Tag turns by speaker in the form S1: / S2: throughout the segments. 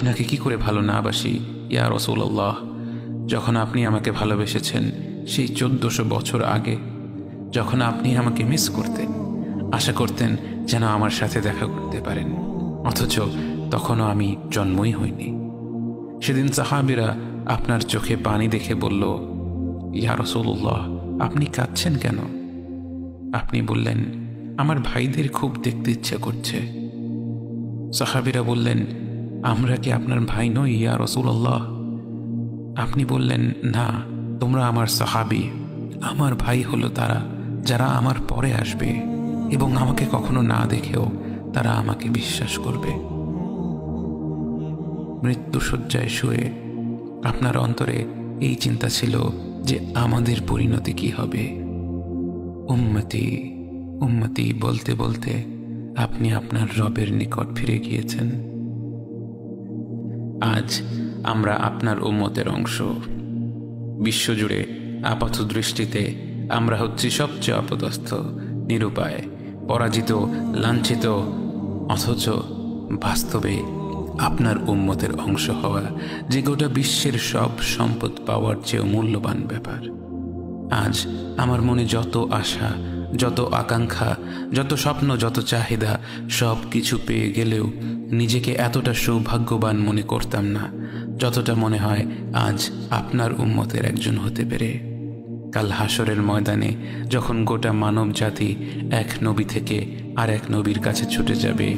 S1: আপনাকে কি করে ভালো না বাসি ইয়া রাসূলুল্লাহ। যখন আপনি আমাকে ভালোবেসেছেন সেই 1400 বছর আগে, যখন আপনি আমাকে মিস করতেন, আশা করতেন যেন আমার সাথে দেখা করতে পারেন, অথচ তখনও আমি জন্মই হইনি। সেদিন সাহাবীরা আপনার চোখে পানি দেখে বলল, ইয়া রাসূলুল্লাহ, আপনি কাঁদছেন কেন? আপনি বললেন, আমার ভাইদের খুব দেখতে ইচ্ছা করছে। সাহাবীরা বললেন, আমরা কি আপনার ভাই নই ইয়া রাসূলুল্লাহ? আপনি বললেন, না, তোমরা আমার সাহাবী। আমার ভাই হলো তারা যারা আমার পরে আসবে এবং আমাকে কখনো না দেখেও তারা আমাকে বিশ্বাস করবে। মৃত্যুশয্যায় শুয়ে আপনার অন্তরে এই চিন্তা ছিল যে আমাদের পরিণতি কি হবে। উম্মতি উম্মতি বলতে বলতে আপনি আপনার রবের নিকট ফিরে গিয়েছেন। আজ আমরা আপনার উম্মতের অংশ। বিশ্বজুড়ে আপাত দৃষ্টিতে আমরা হচ্ছি সবচেয়ে অপদস্থ, নিরুপায়, পরাজিত, লাঞ্ছিত, অথচ বাস্তবে আপনার উম্মতের অংশ হওয়া যে গোটা বিশ্বের সব সম্পদ পাওয়ার চেয়েও মূল্যবান ব্যাপার। আজ আমার মনে যত আশা, যত আকাঙ্ক্ষা, যত স্বপ্ন, যত চাহিদা, সব কিছু পেয়ে গেলেও নিজেকে এতটা সৌভাগ্যবান মনে করতাম না যতটা মনে হয় আজ আপনার উম্মতের একজন হতে পেরে। কাল হাসরের ময়দানে যখন গোটা মানব জাতি এক নবী থেকে আর এক নবীর কাছে ছুটে যাবে,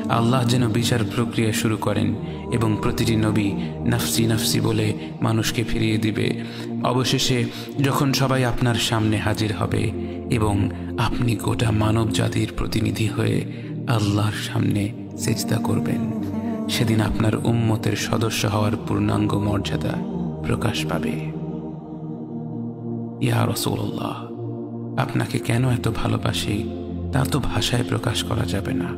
S1: আল্লাহ যেন বিচার প্রক্রিয়া শুরু করেন এবং প্রতিটি নবী নাফসি নাফসি বলে মানুষকে ফিরিয়ে দিবে। অবশেষে যখন সবাই আপনার সামনে হাজির হবে এবং আপনি গোটা মানব জাতির প্রতিনিধি হয়ে আল্লাহর সামনে সিজদা করবেন, সেদিন আপনার উম্মতের সদস্য হওয়ার পূর্ণাঙ্গ মর্যাদা প্রকাশ পাবে। ইয়া রাসূলুল্লাহ, আপনাকে কেন এত ভালোবাসি তা তো ভাষায় প্রকাশ করা যাবে না।